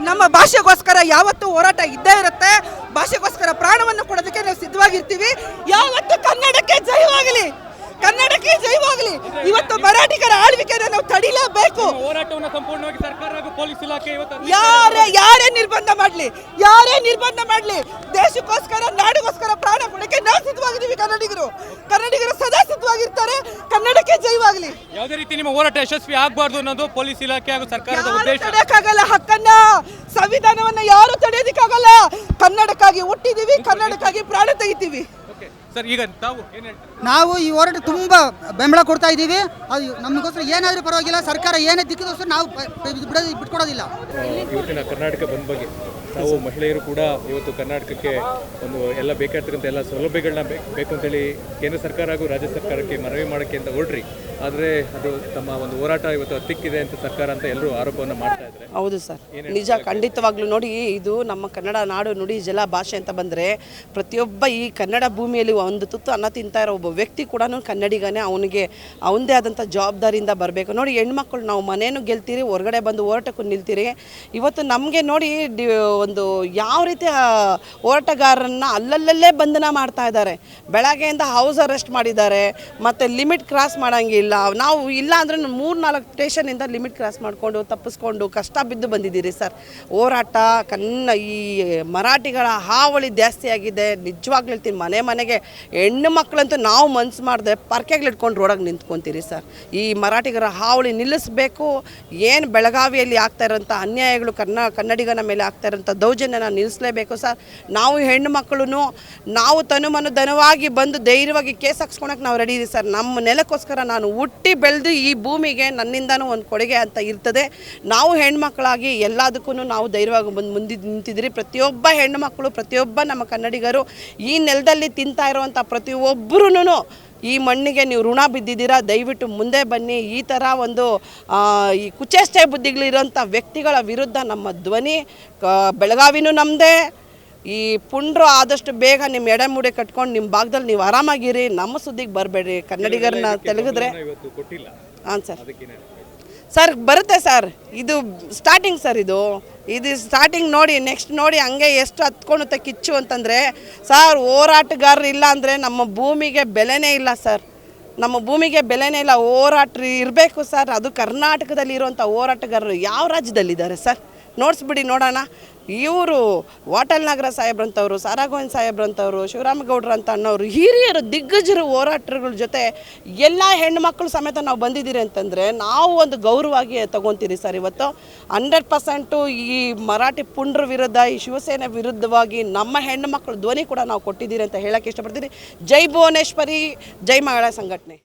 ನಮ್ಮ ಭಾಷೆಗೋಸ್ಕರ ಯಾವತ್ತೂ ಹೋರಾಟ ಇದ್ದೇ ಇರುತ್ತೆ. ಭಾಷೆಗೋಸ್ಕರ ಪ್ರಾಣವನ್ನು ಕೊಡೋದಕ್ಕೆ ನಾವು ಸಿದ್ಧವಾಗಿರ್ತೀವಿ. ಯಾವತ್ತು ಕನ್ನಡಕ್ಕೆ ಜಯವಾಗಲಿ, ಕನ್ನಡಕ್ಕೆ ಜಯವಾಗಲಿ. ಇವತ್ತು ಮರಾಠಿಗರ ಆಳ್ವಿಕೆಯನ್ನು ನಾವು ತಡಿಲೇಬೇಕು. ಹೋರಾಟವನ್ನು ಸಂಪೂರ್ಣವಾಗಿ ಸರ್ಕಾರ ಹಾಗೂ ಪೊಲೀಸ್ ಇಲಾಖೆ ಯಾರೇ ನಿರ್ಬಂಧ ಮಾಡಲಿ, ಯಾರೇ ನಿರ್ಬಂಧ ಮಾಡಲಿ, ದೇಶಕ್ಕೋಸ್ಕರ ನಾಡಿಗೋಸ್ಕರ ಪ್ರಾಣ ಕೊಡಕ್ಕೆ ನಾವು ಸಿದ್ಧವಾಗಿದ್ದೀವಿ. ಕನ್ನಡಿಗರು ಸದಾ ಸಿದ್ಧವಾಗಿರ್ತಾರೆ. ಕನ್ನಡಕ್ಕೆ ಜಯವಾಗಲಿ. ಯಾವುದೇ ರೀತಿ ನಿಮ್ಮ ಹೋರಾಟ ಯಶಸ್ವಿ ಆಗಬಾರ್ದು ಅನ್ನೋದು ಪೊಲೀಸ್ ಇಲಾಖೆ ಹಾಗೂ ಸರ್ಕಾರದ ಉದ್ದೇಶ. ತಡೆಯಕ್ಕಾಗಲ್ಲ ಹಕ್ಕನ್ನ, ಸಂವಿಧಾನವನ್ನ ಯಾರು ತಡೆಯೋದಕ್ಕಾಗಲ್ಲ. ಕನ್ನಡಕ್ಕಾಗಿ ಹುಟ್ಟಿದೀವಿ, ಕನ್ನಡಕ್ಕಾಗಿ ಪ್ರಾಣ ತೆಗಿತೀವಿ. ಸರ್, ಈಗ ತಾವು ಏನು ಹೇಳ್ತೀರಾ? ನಾವು ಈ ಹೋರಾಟ ತುಂಬ ಬೆಂಬಲ ಕೊಡ್ತಾ ಇದ್ದೀವಿ. ಅದು ನಮಗೋಸ್ಕರ ಏನಾದರೂ ಪರವಾಗಿಲ್ಲ, ಸರ್ಕಾರ ಏನೇ ದಿಕ್ಕಿಗೋಸ್ಕರ ನಾವು ಬಿಟ್ಕೊಡೋದಿಲ್ಲ. ಇವತ್ತಿನ ಕರ್ನಾಟಕ ಬಂದ್ ಬಗ್ಗೆ ತಾವು ಮಹಿಳೆಯರು ಕೂಡ ಇವತ್ತು ಕರ್ನಾಟಕಕ್ಕೆ ಒಂದು ಎಲ್ಲ ಬೇಕಾಗಿರ್ತಕ್ಕಂಥ ಎಲ್ಲ ಸೌಲಭ್ಯಗಳನ್ನ ಬೇಕು ಅಂತೇಳಿ ಕೇಂದ್ರ ಸರ್ಕಾರ ಹಾಗೂ ರಾಜ್ಯ ಸರ್ಕಾರಕ್ಕೆ ಮನವಿ ಮಾಡೋಕ್ಕೆ ಅಂತ ಹೊರಟ್ರಿ. ಆದರೆ ಅದು ತಮ್ಮ ಒಂದು ಹೋರಾಟ ಇವತ್ತು ಹತ್ತಿಕ್ಕಿದೆ ಅಂತ ಸರ್ಕಾರ ಅಂತ ಎಲ್ಲರೂ ಆರೋಪವನ್ನು ಮಾಡ್ತಾ ಇದ್ದಾರೆ. ಹೌದು ಸರ್, ನಿಜ, ಖಂಡಿತವಾಗ್ಲೂ. ನೋಡಿ, ಇದು ನಮ್ಮ ಕನ್ನಡ ನಾಡು ನುಡಿ ಜಲ ಭಾಷೆ ಅಂತ ಬಂದರೆ ಪ್ರತಿಯೊಬ್ಬ ಈ ಕನ್ನಡ ಭೂಮಿಯಲ್ಲಿ ಒಂದು ತುತ್ತು ಅನ್ನ ತಿಂತಾ ಇರೋ ಒಬ್ಬ ವ್ಯಕ್ತಿ ಕೂಡ ಕನ್ನಡಿಗನೇ. ಅವನಿಗೆ ಅವನದೇ ಆದಂಥ ಜವಾಬ್ದಾರಿಯಿಂದ ಬರಬೇಕು. ನೋಡಿ, ಹೆಣ್ಮಕ್ಳು ನಾವು ಮನೇನು ಗೆಲ್ತೀರಿ, ಹೊರಗಡೆ ಬಂದು ಹೋರಾಟಕ್ಕೂ ನಿಲ್ತೀರಿ. ಇವತ್ತು ನಮಗೆ ನೋಡಿ ಒಂದು ಯಾವ ರೀತಿ ಹೋರಾಟಗಾರರನ್ನ ಅಲ್ಲಲ್ಲೇ ಬಂಧನ ಮಾಡ್ತಾ ಇದ್ದಾರೆ. ಬೆಳಗ್ಗೆಯಿಂದ ಹೌಸ್ ಅರೆಸ್ಟ್ ಮಾಡಿದ್ದಾರೆ, ಮತ್ತು ಲಿಮಿಟ್ ಕ್ರಾಸ್ ಮಾಡೋಂಗಿಲ್ಲ. ನಾವು ಇಲ್ಲ ಅಂದರೆ 3-4 ಸ್ಟೇಷನಿಂದ ಲಿಮಿಟ್ ಕ್ರಾಸ್ ಮಾಡಿಕೊಂಡು ತಪ್ಪಿಸ್ಕೊಂಡು ಕಷ್ಟ ಬಿದ್ದು ಬಂದಿದ್ದೀರಿ ಸರ್. ಹೋರಾಟ ಈ ಮರಾಠಿಗಳ ಹಾವಳಿ ಜಾಸ್ತಿ ಆಗಿದೆ. ನಿಜವಾಗ್ಲೂ ಹೇಳ್ತೀನಿ, ಮನೆಗೆ ಹೆಣ್ಣು ಮಕ್ಕಳಂತೂ ನಾವು ಮನ್ಸು ಮಾಡಿದೆ ಪರ್ಕೆಗಳಿಟ್ಕೊಂಡು ರೋಡಾಗಿ ನಿಂತ್ಕೊತೀರಿ ಸರ್. ಈ ಮರಾಠಿಗರ ಹಾವಳಿ ನಿಲ್ಲಿಸಬೇಕು. ಏನು ಬೆಳಗಾವಿಯಲ್ಲಿ ಆಗ್ತಾ ಇರೋಂಥ ಅನ್ಯಾಯಗಳು ಕನ್ನಡಿಗನ ಮೇಲೆ ಆಗ್ತಾ ಇರೋಂಥ ದೌರ್ಜನ್ಯನ ನಿಲ್ಲಿಸಲೇಬೇಕು ಸರ್. ನಾವು ಹೆಣ್ಣು ಮಕ್ಕಳು ನಾವು ತನುಮನು ಧನವಾಗಿ ಬಂದು ಧೈರ್ಯವಾಗಿ ಕೇಸ್ ಹಾಕ್ಸ್ಕೊಳಕ್ಕೆ ನಾವು ರೆಡಿ ಇದೀವಿ ಸರ್. ನಮ್ಮ ನೆಲಕ್ಕೋಸ್ಕರ ನಾನು ಹುಟ್ಟಿ ಬೆಳೆದು ಈ ಭೂಮಿಗೆ ನನ್ನಿಂದನೂ ಒಂದು ಕೊಡುಗೆ ಅಂತ ಇರ್ತದೆ. ನಾವು ಹೆಣ್ಮಕ್ಳಾಗಿ ಎಲ್ಲದಕ್ಕೂ ನಾವು ಧೈರ್ಯವಾಗಿ ಬಂದು ಮುಂದೆ ನಿಂತಿದ್ದೀರಿ. ಪ್ರತಿಯೊಬ್ಬ ಹೆಣ್ಣುಮಕ್ಕಳು, ಪ್ರತಿಯೊಬ್ಬ ನಮ್ಮ ಕನ್ನಡಿಗರು ಈ ನೆಲದಲ್ಲಿ ತಿಂತಾ ಇರುವಂಥ ಪ್ರತಿಯೊಬ್ಬರೂ ಈ ಮಣ್ಣಿಗೆ ನೀವು ಋಣ ಬಿದ್ದಿದ್ದೀರಾ. ದಯವಿಟ್ಟು ಮುಂದೆ ಬನ್ನಿ. ಈ ಥರ ಒಂದು ಈ ಕುಚೇಷ್ಟೆ ಬುದ್ಧಿಗಳಿರೋಂಥ ವ್ಯಕ್ತಿಗಳ ವಿರುದ್ಧ ನಮ್ಮ ಧ್ವನಿ. ಬೆಳಗಾವಿನೂ ನಮ್ಮದೇ. ಈ ಪುಂಡ್ರು ಆದಷ್ಟು ಬೇಗ ನಿಮ್ಮ ಎಡೆಮುಡೆ ಕಟ್ಕೊಂಡು ನಿಮ್ಮ ಭಾಗದಲ್ಲಿ ನೀವು ಆರಾಮಾಗಿರಿ. ನಮ್ಮ ಸುದ್ದಿಗೆ ಬರಬೇಡ್ರಿ. ಕನ್ನಡಿಗರನ್ನ ತೆಲುಗಿದ್ರೆ ಹಾಂ ಸರ್ ಬರುತ್ತೆ ಸರ್. ಇದು ಸ್ಟಾರ್ಟಿಂಗ್ ಸರ್. ಇದು ಸ್ಟಾರ್ಟಿಂಗ್ ನೋಡಿ, ನೆಕ್ಸ್ಟ್ ನೋಡಿ ಹಂಗೆ ಎಷ್ಟು ಹತ್ಕೊಳುತ್ತೆ ಕಿಚ್ಚು ಅಂತಂದರೆ ಸರ್. ಹೋರಾಟಗಾರರು ಇಲ್ಲ ಅಂದರೆ ನಮ್ಮ ಭೂಮಿಗೆ ಬೆಲೆನೇ ಇಲ್ಲ ಸರ್. ನಮ್ಮ ಭೂಮಿಗೆ ಬೆಲೆನೇ ಇಲ್ಲ. ಹೋರಾಟ ಇರಬೇಕು ಸರ್. ಅದು ಕರ್ನಾಟಕದಲ್ಲಿ ಇರುವಂಥ ಹೋರಾಟಗಾರರು ಯಾವ ರಾಜ್ಯದಲ್ಲಿದ್ದಾರೆ ಸರ್? ನೋಡಿಸ್ಬಿಡಿ ನೋಡೋಣ. ಇವರು ವಾಟಲ್ ನಾಗರ ಸಾಹೇಬ್ರಂಥವ್ರು, ಸಾರಾಗೋವಿಂದ್ ಸಾಹೇಬ್ರಂಥವ್ರು, ಶಿವರಾಮಗೌಡ್ರು ಅಂತ ಅನ್ನೋರು ಹಿರಿಯರು ದಿಗ್ಗಜರು ಹೋರಾಟಗಳ ಜೊತೆ ಎಲ್ಲ ಹೆಣ್ಣುಮಕ್ಕಳು ಸಮೇತ ನಾವು ಬಂದಿದ್ದೀರಿ ಅಂತಂದರೆ ನಾವು ಒಂದು ಗೌರವವಾಗಿ ತಗೊತೀರಿ ಸರ್. ಇವತ್ತು 100% ಈ ಮರಾಠಿ ಪುಂಡ್ರ ವಿರುದ್ಧ, ಈ ಶಿವಸೇನೆ ವಿರುದ್ಧವಾಗಿ ನಮ್ಮ ಹೆಣ್ಣುಮಕ್ಕಳು ಧ್ವನಿ ಕೂಡ ನಾವು ಕೊಟ್ಟಿದ್ದೀರಿ ಅಂತ ಹೇಳೋಕ್ಕೆ ಇಷ್ಟಪಡ್ತೀರಿ. ಜೈ ಭುವನೇಶ್ವರಿ, ಜೈ ಮಹಿಳಾ ಸಂಘಟನೆ.